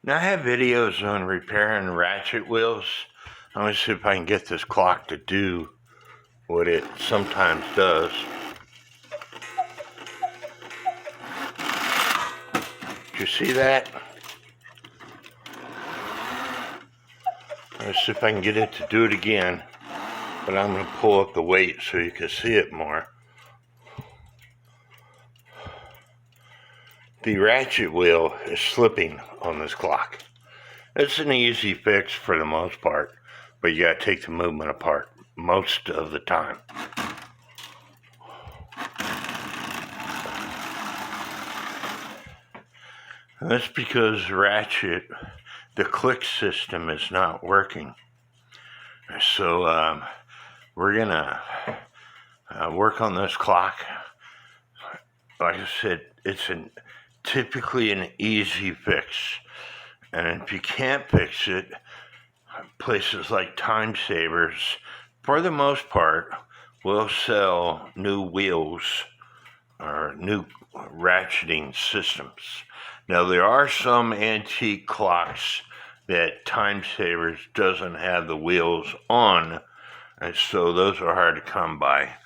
Now I have videos on repairing ratchet wheels. I'm gonna see if I can get this clock to do what it sometimes does. Did you see that? Let's see if I can get it to do it again. But I'm gonna pull up the weight so you can see it more. The ratchet wheel is slipping on this clock. It's an easy fix for the most part, but you gotta take the movement apart most of the time. And that's because the click system is not working. So we're gonna work on this clock. Like I said, it's typically an easy fix. And if you can't fix it, places like Time Savers, for the most part, will sell new wheels or new ratcheting systems. Now, there are some antique clocks that Time Savers doesn't have the wheels on, and so those are hard to come by.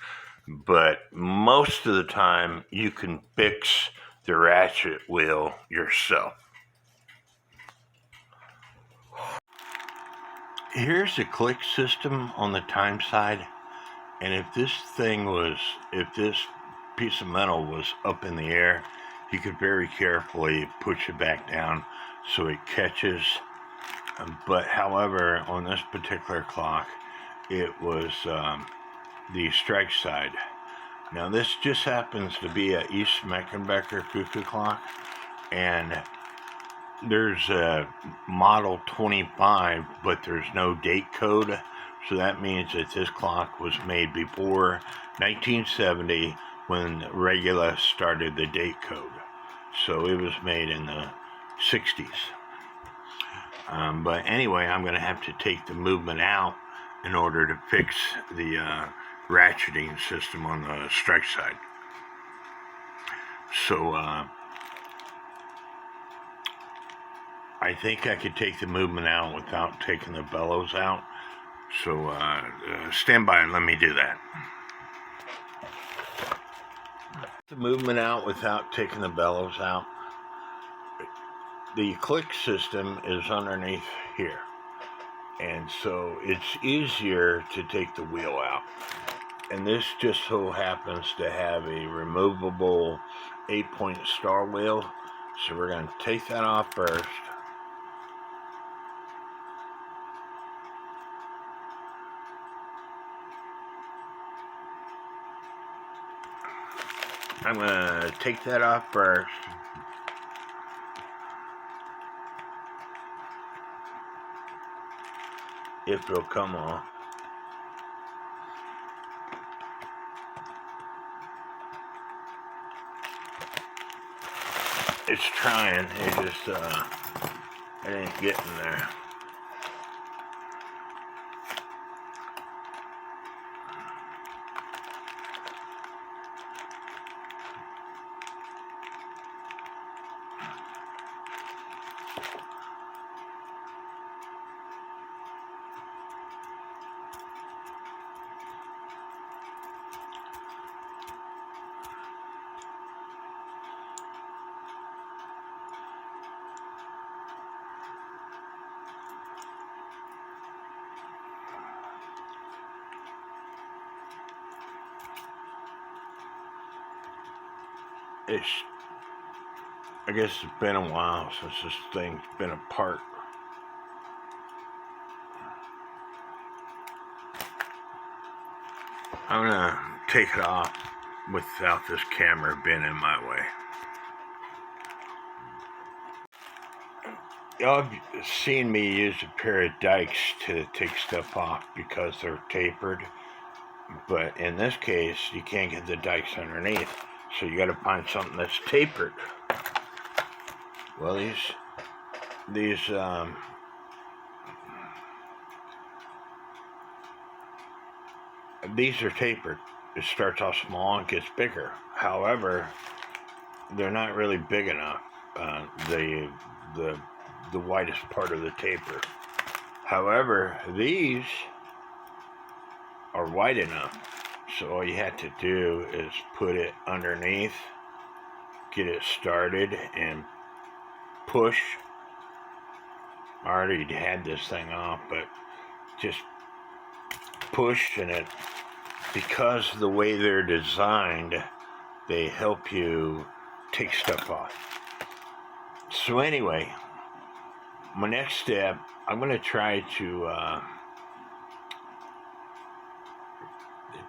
But most of the time, you can fix the ratchet wheel yourself. Here's the click system on the time side, and if this piece of metal was up in the air, you could very carefully push it back down so it catches. But however, on this particular clock, it was the strike side. Now this just happens to be a East Meckenbecker cuckoo clock, and there's a model 25, but there's no date code, so that means that this clock was made before 1970 when Regula started the date code. So it was made in the 60s. But anyway, I'm going to have to take the movement out in order to fix the ratcheting system on the strike side. So I think I could take the movement out without taking the bellows out. So stand by and let me do that. The movement out without taking the bellows out. The click system is underneath here, and so it's easier to take the wheel out. And this just so happens to have a removable 8-point star wheel, so we're going to take that off first. I'm going to take that off first. If it'll come off. It's trying, it ain't getting there. I guess it's been a while since this thing's been apart. I'm gonna take it off without this camera being in my way. Y'all have seen me use a pair of dikes to take stuff off because they're tapered, but in this case you can't get the dikes underneath, so you gotta find something that's tapered. Well, these are tapered. It starts off small and gets bigger. However, they're not really big enough. The the widest part of the taper. However, these are wide enough, so all you have to do is put it underneath, get it started, and push. I already had this thing off, but just push, and it, because of the way they're designed, they help you take stuff off. So anyway, my next step, I'm going to try to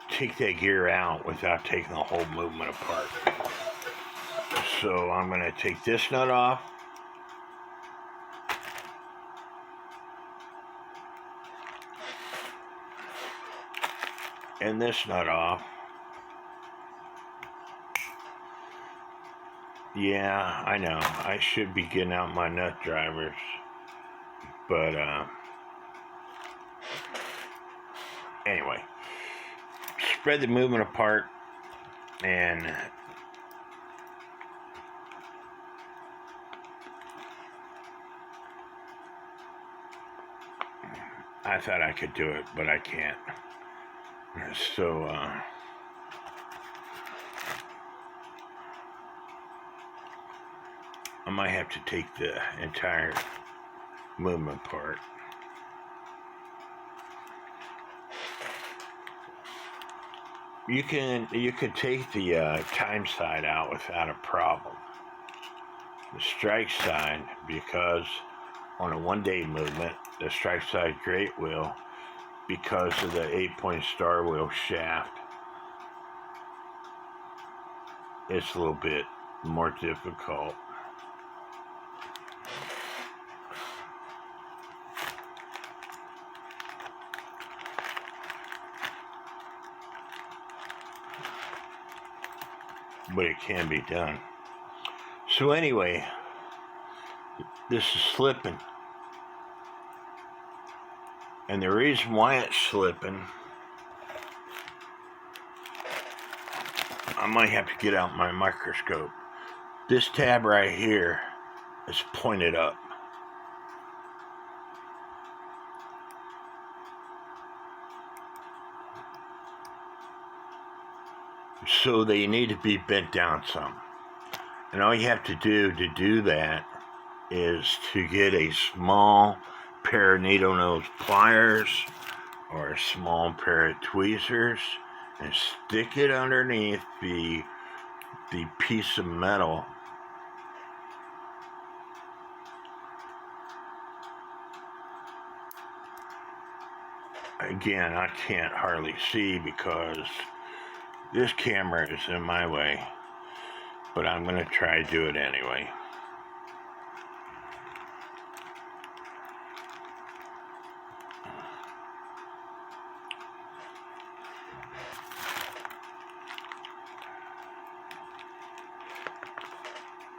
take that gear out without taking the whole movement apart. So I'm going to take this nut off. And this nut off. Yeah, I know. I should be getting out my nut drivers. But, anyway. Spread the movement apart. And I thought I could do it, but I can't. So, I might have to take the entire movement apart. You can take the time side out without a problem. The strike side, because on a one-day movement, the strike side great wheel, because of the 8-point star wheel shaft, it's a little bit more difficult. But it can be done. So anyway, this is slipping. And the reason why it's slipping, I might have to get out my microscope. This tab right here is pointed up. So they need to be bent down some. And all you have to do that is to get a small pair of needle nose pliers or a small pair of tweezers and stick it underneath the piece of metal. Again, I can't hardly see because this camera is in my way, but I'm going to try to do it anyway.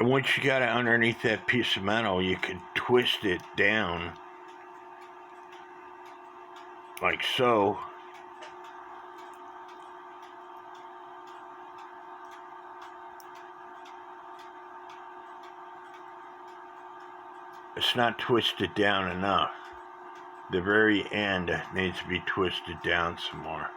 And once you got it underneath that piece of metal, you can twist it down like so. It's not twisted down enough. The very end needs to be twisted down some more.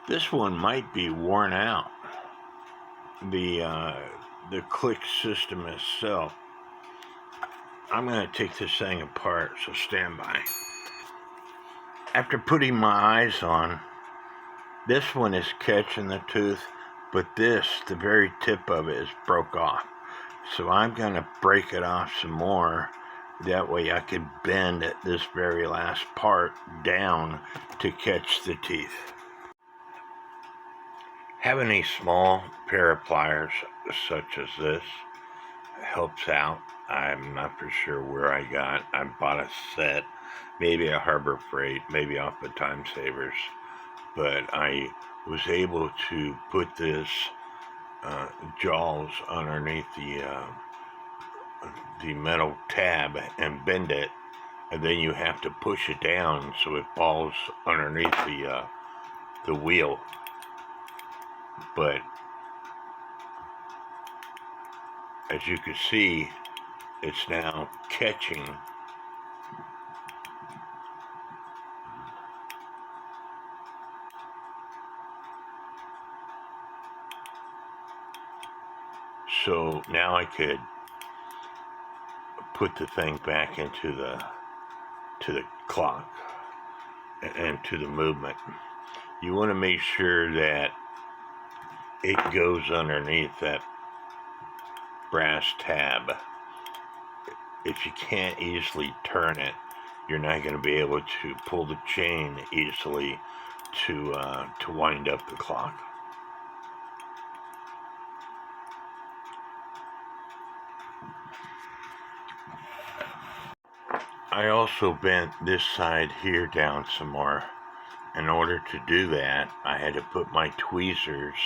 This one might be worn out. The click system itself. I'm going to take this thing apart, so stand by. After putting my eyes on, this one is catching the tooth, but this, the very tip of it, is broke off. So I'm going to break it off some more, That way I could bend this very last part down to catch the teeth. Having a small pair of pliers such as this helps out. I'm not for sure where I bought a set, maybe a Harbor Freight, maybe off the Time Savers, but I was able to put this jaws underneath the metal tab and bend it, and then you have to push it down so it falls underneath the wheel. But as you can see, it's now catching. So now I could put the thing back into the clock and to the movement. You want to make sure that it goes underneath that brass tab. If you can't easily turn it, you're not going to be able to pull the chain easily to wind up the clock. I also bent this side here down some more. In order to do that, I had to put my tweezers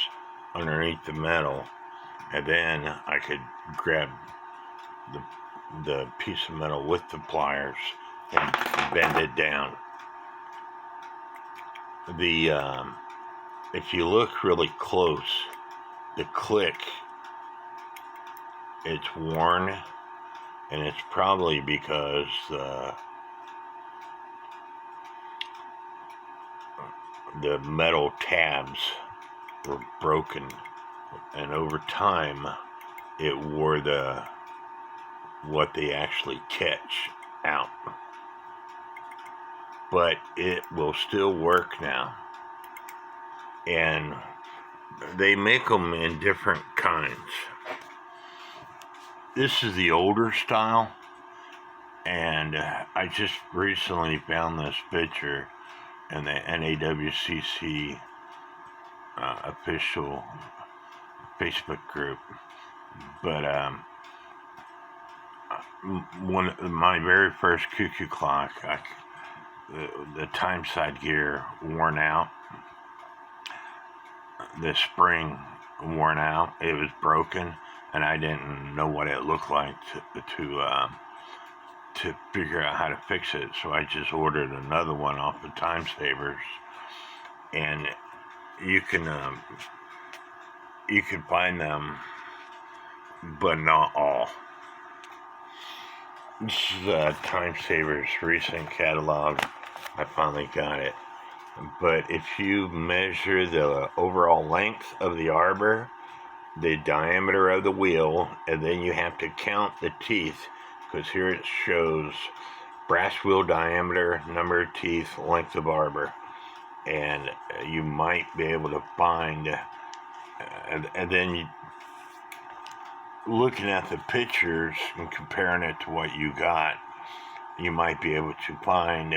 underneath the metal, and then I could grab the piece of metal with the pliers and bend it down. If you look really close, the click, it's worn, and it's probably because the metal tabs were broken, and over time it wore what they actually catch out. But it will still work now, and they make them in different kinds. This is the older style, and I just recently found this picture in the NAWCC official Facebook group. But my very first cuckoo clock, the time side gear worn out, the spring worn out, it was broken, and I didn't know what it looked like to figure out how to fix it. So I just ordered another one off the Time Savers, and you can find them, but not all. This is Time Savers recent catalog. I finally got it. But if you measure the overall length of the arbor, the diameter of the wheel, and then you have to count the teeth, because here it shows brass wheel diameter, number of teeth, length of arbor, and you might be able to find, and then looking at the pictures and comparing it to what you got, you might be able to find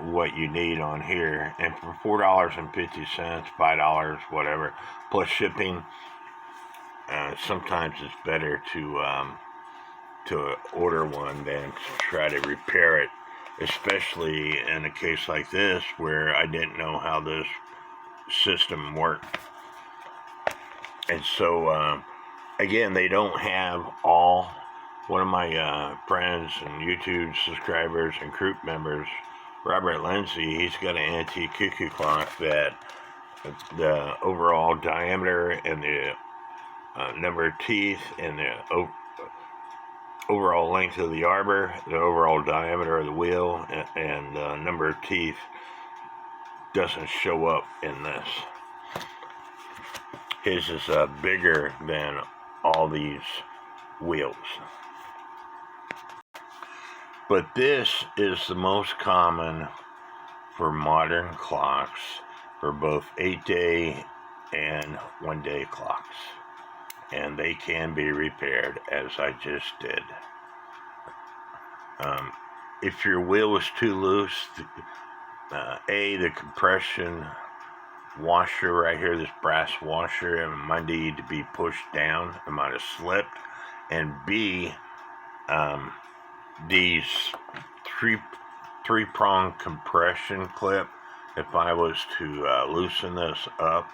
what you need on here. And for $4.50, $5, whatever, plus shipping, sometimes it's better to order one than to try to repair it, especially in a case like this where I didn't know how this system worked. And so again, they don't have all. One of my friends and YouTube subscribers and group members, Robert Lindsay, he's got an antique cuckoo clock that the overall diameter and the number of teeth and the overall length of the arbor, the overall diameter of the wheel, and the number of teeth doesn't show up in this. His is bigger than all these wheels. But this is the most common for modern clocks, for both 8-day and 1-day clocks. And they can be repaired, as I just did. If your wheel is too loose, the compression washer right here, this brass washer, it might need to be pushed down. It might have slipped. And B, these three-prong compression clip, if I was to loosen this up,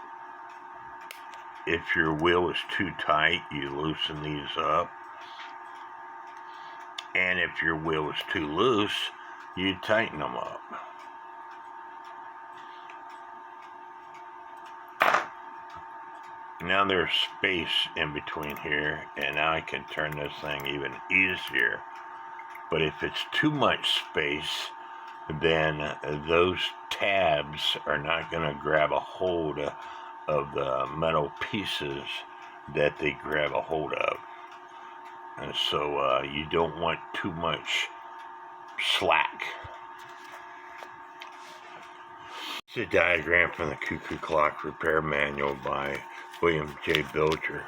if your wheel is too tight, you loosen these up. And if your wheel is too loose, you tighten them up. Now there's space in between here, and now I can turn this thing even easier. But if it's too much space, then those tabs are not going to grab a hold of the metal pieces that they grab a hold of. And so you don't want too much slack. It's a diagram from the Cuckoo Clock Repair Manual by William J. Bilger.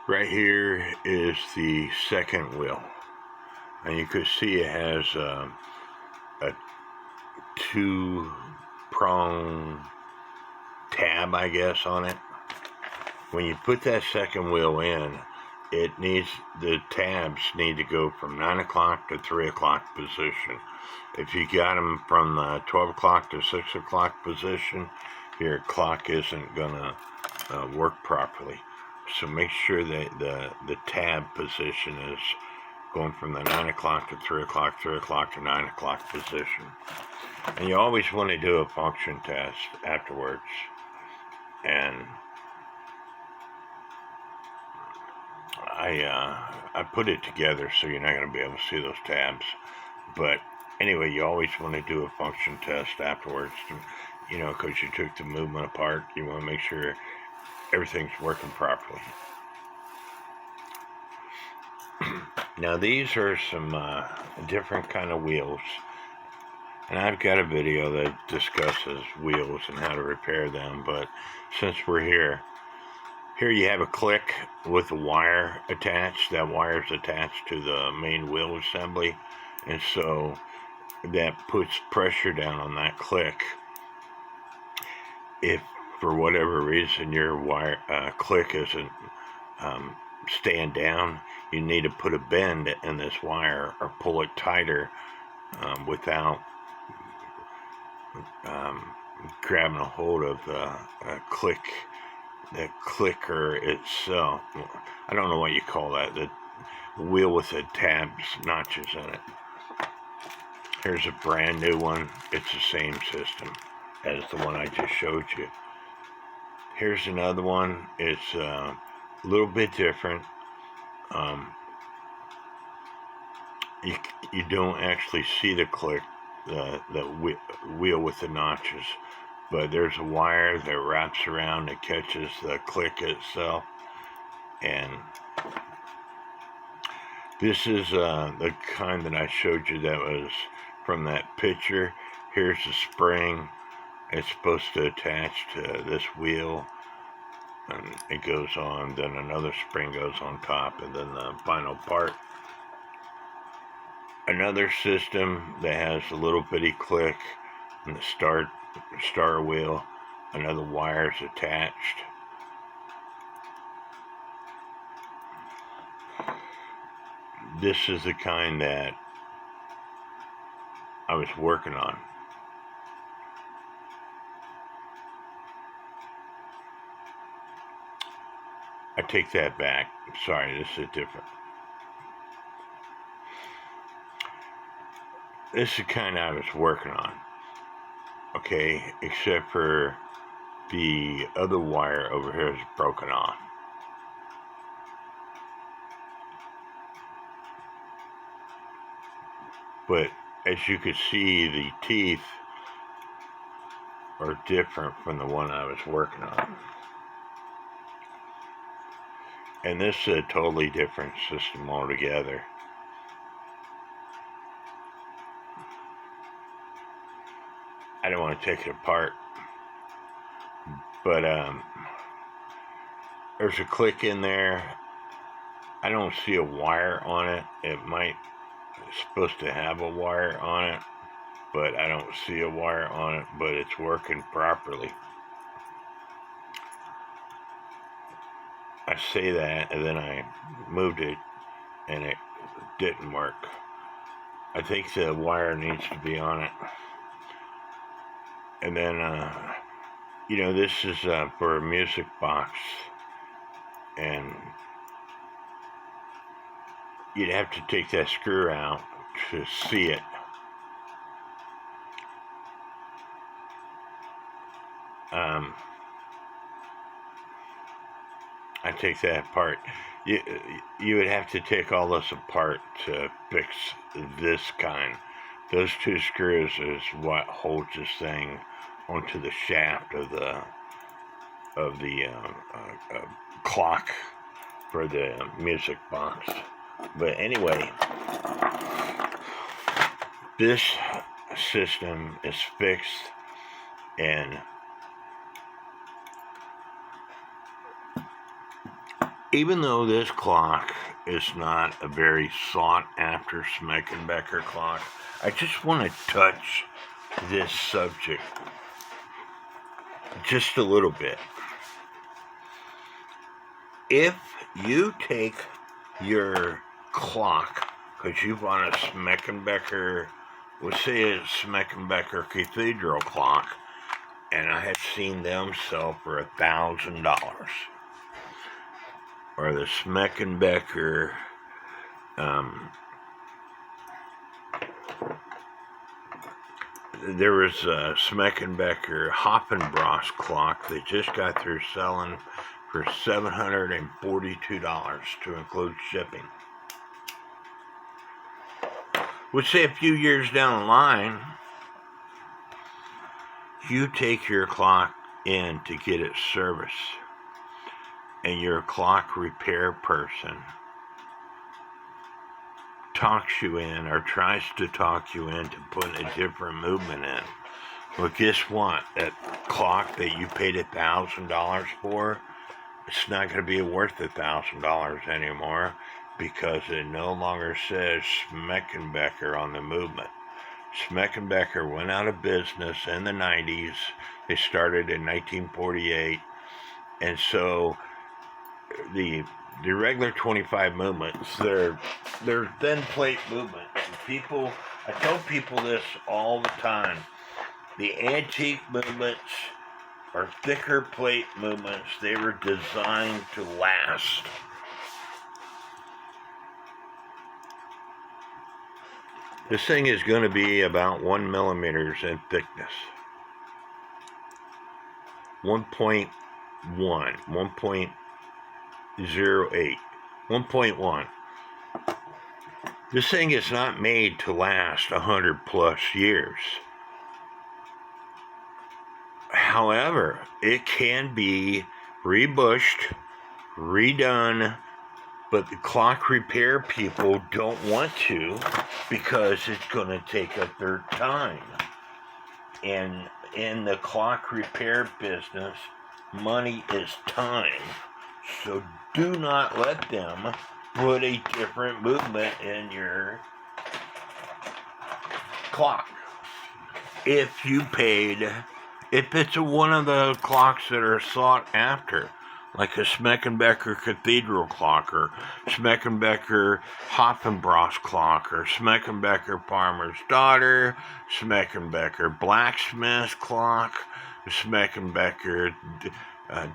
Right here is the second wheel, and you can see it has a two-prong tab, I guess, on it. When you put that second wheel in, the tabs need to go from 9 o'clock to 3 o'clock position. If you got them from 12 o'clock to 6 o'clock position, your clock isn't gonna work properly. So make sure that the tab position is going from the 9 o'clock to 3 o'clock, 3 o'clock to 9 o'clock position. And you always want to do a function test afterwards. And I put it together so you're not going to be able to see those tabs. But anyway, you always want to do a function test afterwards, because you took the movement apart. You want to make sure everything's working properly. Now these are some different kind of wheels, and I've got a video that discusses wheels and how to repair them. But since we're here you have a click with a wire attached. That wire is attached to the main wheel assembly, and so that puts pressure down on that click. If for whatever reason your wire click isn't staying down, you need to put a bend in this wire or pull it tighter without grabbing a hold of the clicker itself. I don't know what you call that, the wheel with the tabs, notches in it. Here's a brand new one. It's the same system as the one I just showed you. Here's another one. It's a little bit different. You don't actually see the click, the wheel with the notches, but there's a wire that wraps around that catches the click itself. And this is the kind that I showed you that was from that picture. Here's the spring. It's supposed to attach to this wheel, and it goes on, then another spring goes on top, and then the final part. Another system that has a little bitty click and the star wheel, another wire is attached. This is the kind that I was working on. I take that back. Sorry, this is different. This is the kind I was working on. Okay, except for the other wire over here is broken off. But as you can see, the teeth are different from the one I was working on. And this is a totally different system altogether. I don't want to take it apart, but there's a click in there. I don't see a wire on it. It's supposed to have a wire on it, but I don't see a wire on it, but it's working properly. I say that, and then I moved it, and it didn't work. I think the wire needs to be on it. And then, this is for a music box, and you'd have to take that screw out to see it. I take that apart. You would have to take all this apart to fix this kind. Those two screws is what holds this thing onto the shaft of the clock for the music box. But anyway, this system is fixed, and even though this clock is not a very sought-after Smeckenbecker clock, I just want to touch this subject just a little bit. If you take your clock, because you bought a Smeckenbecker, let's say a Smeckenbecker Cathedral clock, and I have seen them sell for $1,000. Or the Smeckenbecker there was a Smeckenbecker Hoffenbras clock they just got through selling for $742 to include shipping. Let's say a few years down the line, you take your clock in to get it serviced, and your clock repair person talks you in or tries to talk you into putting a different movement in. Well, guess what? That clock that you paid $1,000 for, it's not going to be worth $1,000 anymore, because it no longer says Smeckenbecker on the movement. Smeckenbecker went out of business in the 90s. They started in 1948. And so the regular 25 movements, they're thin plate movements. I tell people this all the time. The antique movements are thicker plate movements. They were designed to last. This thing is going to be about 1 millimeters in thickness. 1.1, 1.08, 1.1. This thing is not made to last 100 plus years. However, it can be rebushed, redone, but the clock repair people don't want to, because it's going to take up their time. And in the clock repair business, money is time. So do not let them put a different movement in your clock. If it's one of the clocks that are sought after, like a Smeckenbecker Cathedral clock, or Smeckenbecker Hoffenbras clock, or Smeckenbecker Farmer's Daughter, Smeckenbecker Blacksmith clock, Smeckenbecker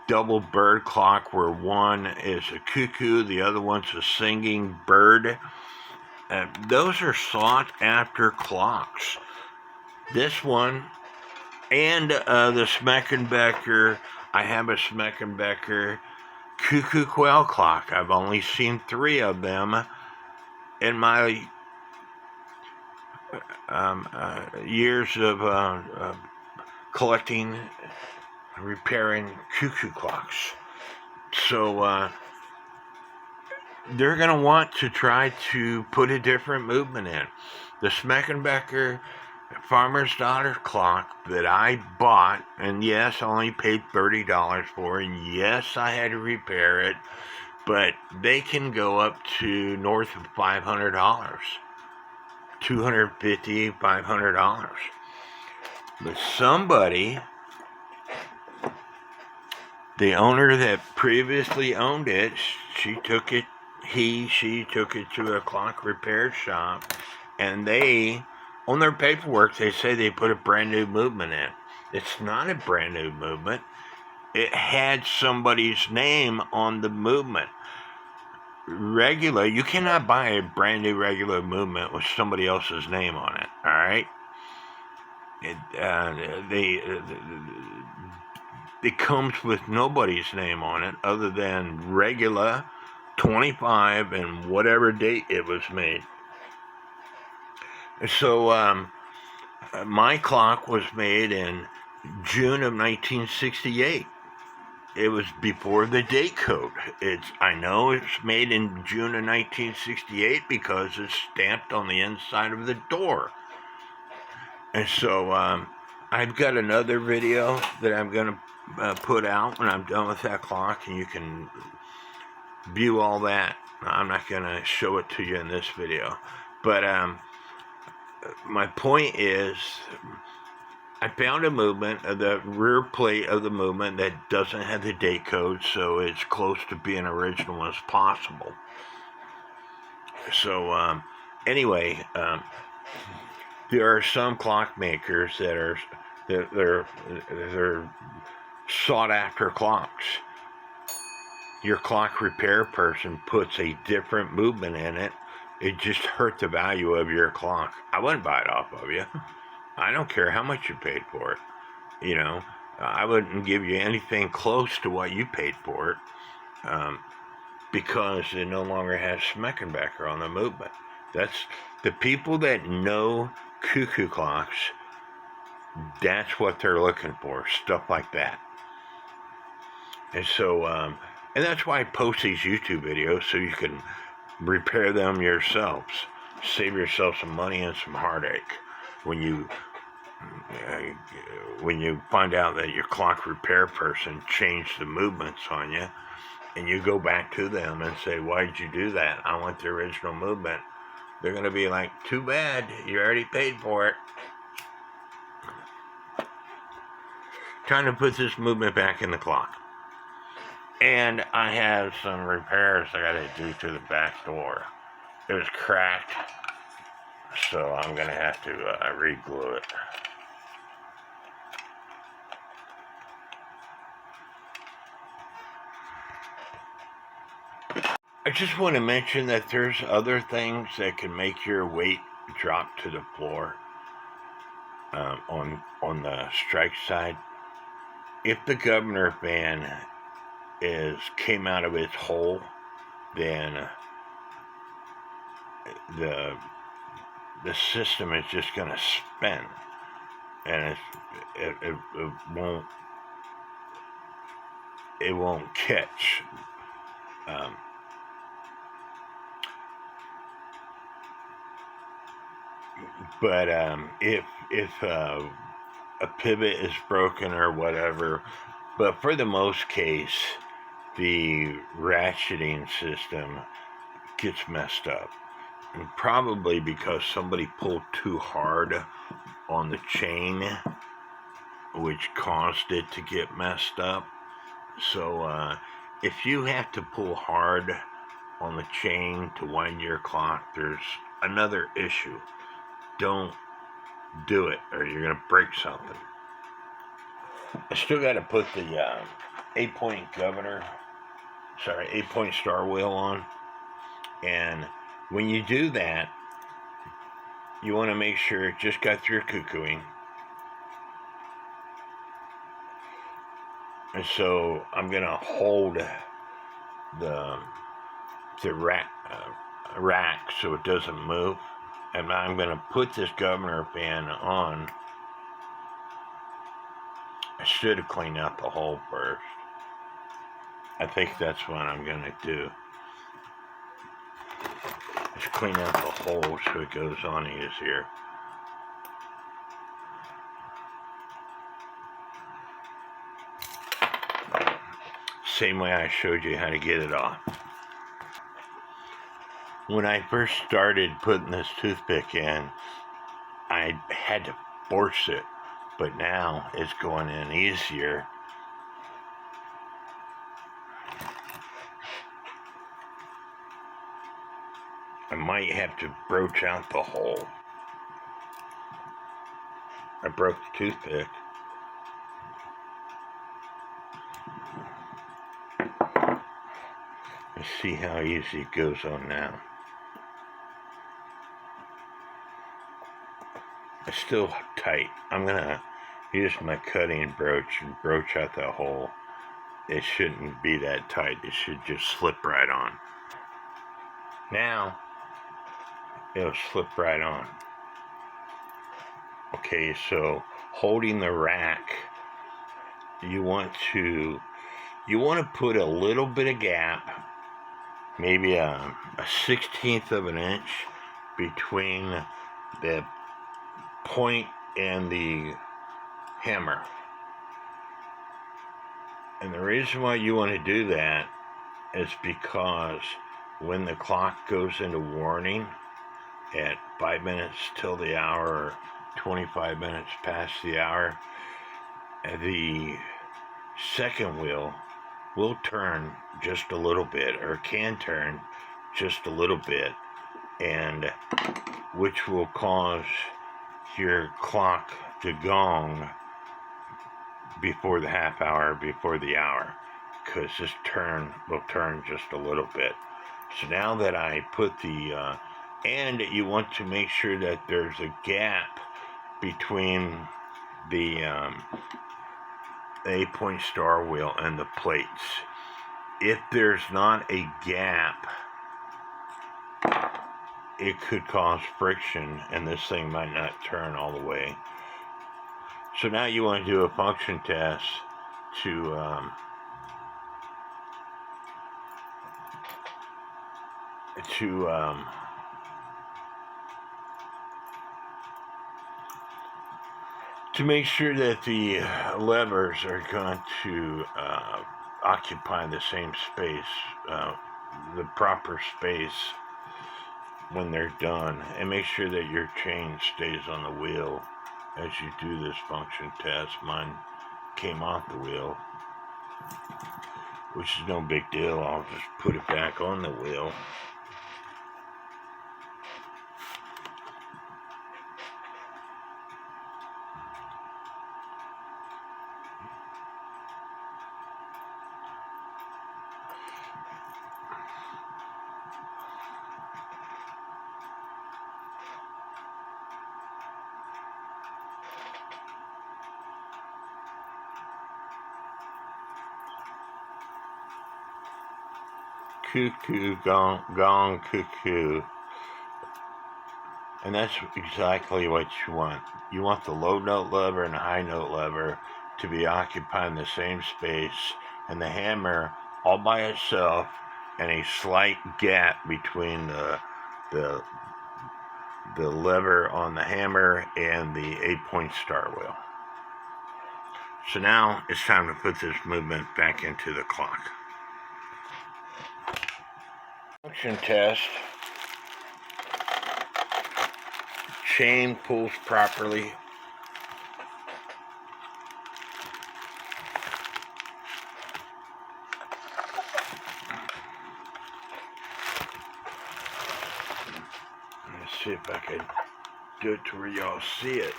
double bird clock, where one is a cuckoo, the other one's a singing bird. Those are sought after clocks. This one, and the Smeckenbecker, I have a Smeckenbecker cuckoo quail clock. I've only seen 3 of them in my years of collecting, repairing cuckoo clocks. So they're going to want to try to put a different movement in. The Smeckenbecker Farmer's Daughter clock that I bought, and yes, I only paid $30 for, and yes, I had to repair it, but they can go up to north of $500, $250, $500. But somebody, the owner that previously owned it, she took it to a clock repair shop, and they, on their paperwork, they say they put a brand new movement in. It's not a brand new movement. It had somebody's name on the movement. You cannot buy a brand new regular movement with somebody else's name on it, all right? It comes with nobody's name on it other than regular 25 and whatever date it was made. So my clock was made in June of 1968. It was before the date code. I know it's made in June of 1968 because it's stamped on the inside of the door. And so I've got another video that I'm going to put out when I'm done with that clock, and you can view all that. I'm not going to show it to you in this video. But my point is, I found a movement, the rear plate of the movement, that doesn't have the date code, so it's close to being original as possible. So anyway, there are some clock makers that are they're sought after clocks. Your clock repair person puts a different movement in it. It just hurt the value of your clock. I wouldn't buy it off of you. I don't care how much you paid for it. You know, I wouldn't give you anything close to what you paid for it, because it no longer has Schmeckenbecker on the movement. That's the people that know cuckoo clocks. That's what they're looking for, stuff like that. And so, and that's why I post these YouTube videos, so you can repair them yourselves. Save yourself some money and some heartache when you find out that your clock repair person changed the movements on you, and you go back to them and say, why did you do that? I want the original movement. They're going to be like, too bad, you already paid for it. Trying to put this movement back in the clock. And I have some repairs I got to do to the back door. It was cracked, so I'm going to have to re-glue it. I just want to mention that there's other things that can make your weight drop to the floor on the strike side. If the governor fan came out of its hole, then the system is just going to spin, and it won't catch. But if a pivot is broken or whatever, but for the most case, the ratcheting system gets messed up, and probably because somebody pulled too hard on the chain, which caused it to get messed up. So if you have to pull hard on the chain to wind your clock, there's another issue. Don't do it, or you're going to break something. I still got to put the 8-point star wheel on. And when you do that, you want to make sure it just got through cuckooing. And so I'm going to hold the rack so it doesn't move. And I'm going to put this governor fan on. I should have cleaned out the hole first. I think that's what I'm going to do. Just clean out the hole so it goes on easier. Same way I showed you how to get it off. When I first started putting this toothpick in, I had to force it, but now it's going in easier. I might have to broach out the hole. I broke the toothpick. Let's see how easy it goes on now. It's still tight. I'm gonna use my cutting broach and broach out that hole. It shouldn't be that tight. It should just slip right on. Now, it'll slip right on. Okay, so holding the rack, you want to put a little bit of gap, maybe a 1/16 of an inch between the point and the hammer. And the reason why you want to do that is because when the clock goes into warning at 5 minutes till the hour, or 25 minutes past the hour, the second wheel will turn just a little bit, or can turn just a little bit, and which will cause your clock to gong before the half hour, before the hour, because this turn will turn just a little bit. So now that I put the and you want to make sure that there's a gap between the 8-point star wheel and the plates. If there's not a gap, it could cause friction and this thing might not turn all the way. So now you want to do a function test to make sure that the levers are going to occupy the same space, the proper space when they're done, and make sure that your chain stays on the wheel as you do this function test. Mine came off the wheel, which is no big deal. I'll just put it back on the wheel. Cuckoo, gong, cuckoo. And that's exactly what you want. You want the low note lever and the high note lever to be occupying the same space, and the hammer all by itself, and a slight gap between the lever on the hammer and the 8-point star wheel. So now it's time to put this movement back into the clock. Function test. Chain pulls properly. Let's see if I can do it to where y'all see it.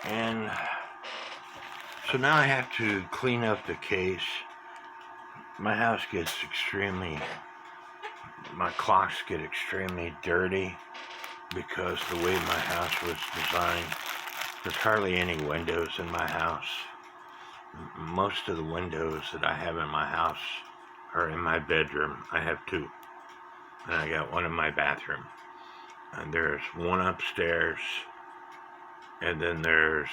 And so now I have to clean up the case. My house gets my clocks get extremely dirty because the way my house was designed. There's hardly any windows in my house. Most of the windows that I have in my house are in my bedroom. I have 2. And I got one in my bathroom. And there's one upstairs. And then there's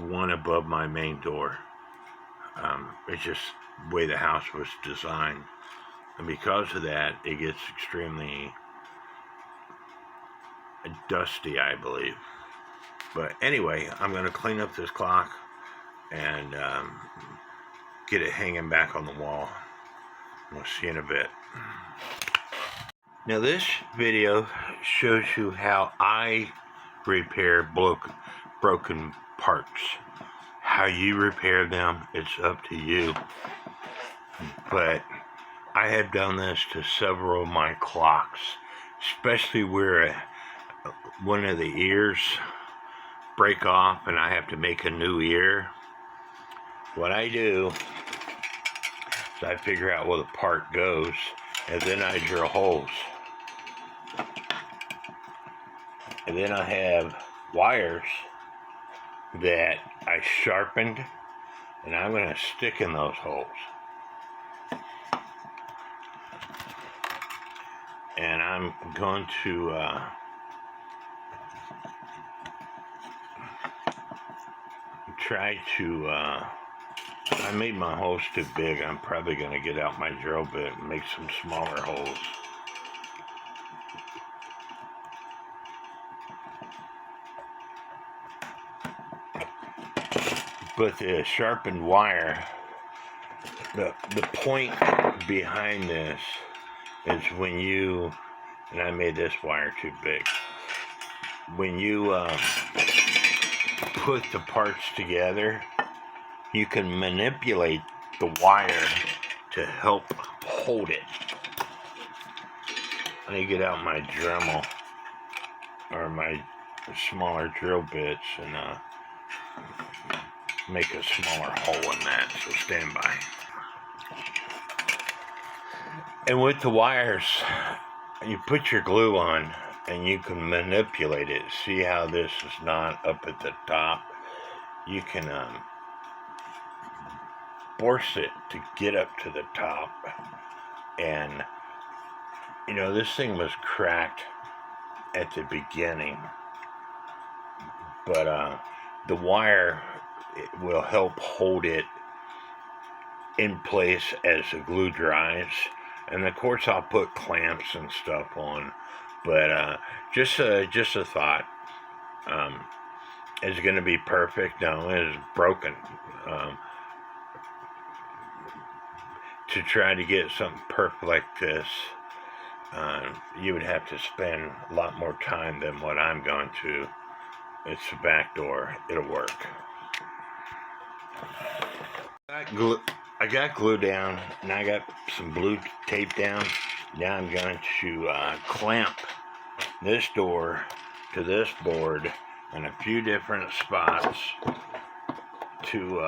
one above my main door. It's just the way the house was designed. And because of that, it gets extremely dusty, I believe. But anyway, I'm going to clean up this clock and get it hanging back on the wall. We'll see you in a bit. Now this video shows you how I repair broken parts. How you repair them, it's up to you. But I have done this to several of my clocks, especially where one of the ears break off and I have to make a new ear. What I do is I figure out where the part goes, and then I drill holes. And then I have wires that I sharpened, and I'm going to stick in those holes. And I'm going to try to, I made my holes too big. I'm probably going to get out my drill bit and make some smaller holes. But the sharpened wire, the point behind this is when you, and I made this wire too big, when you put the parts together, you can manipulate the wire to help hold it. Let me get out my Dremel, or my smaller drill bits, and make a smaller hole in that, so stand by. And with the wires, you put your glue on and you can manipulate it. See how this is not up at the top? You can force it to get up to the top. And you know, this thing was cracked at the beginning, but the wire, it will help hold it in place as the glue dries. And of course I'll put clamps and stuff on, but just a thought. Is it going to be perfect? No, it is broken. To try to get something perfect like this, you would have to spend a lot more time than what I'm going to. It's the back door. It'll work. I got glue down, and I got some blue tape down. Now I'm going to clamp this door to this board in a few different spots to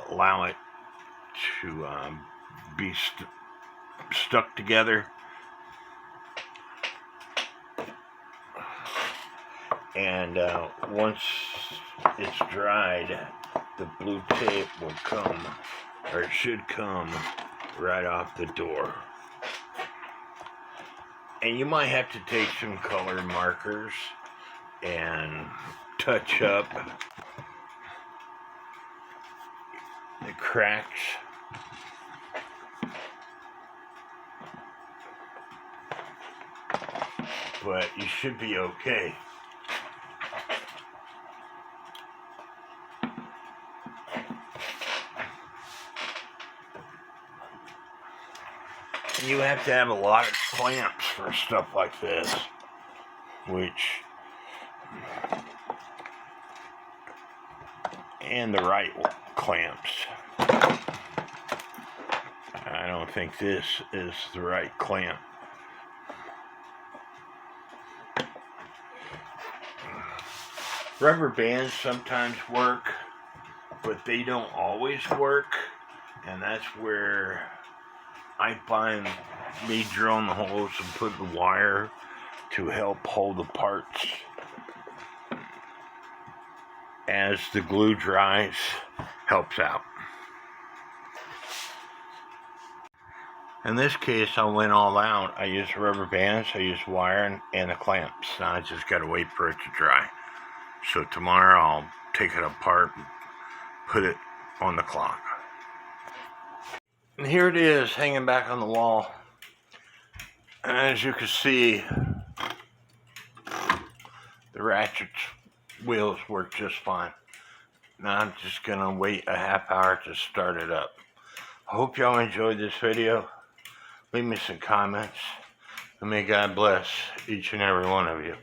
allow it to be stuck together. And once it's dried, the blue tape will come, or it should come, right off the door. And you might have to take some color markers and touch up the cracks. But you should be okay. You have to have a lot of clamps for stuff like this, and the right clamps. I don't think this is the right clamp. Rubber bands sometimes work, but they don't always work, and that's where I find me drilling the holes and putting the wire to help hold the parts as the glue dries helps out. In this case, I went all out. I used rubber bands, I used wire, and the clamps. Now I just got to wait for it to dry. So tomorrow I'll take it apart and put it on the clock. And here it is, hanging back on the wall. And as you can see, the ratchet's wheels work just fine. Now I'm just gonna wait a half hour to start it up. I hope y'all enjoyed this video. Leave me some comments. And may God bless each and every one of you.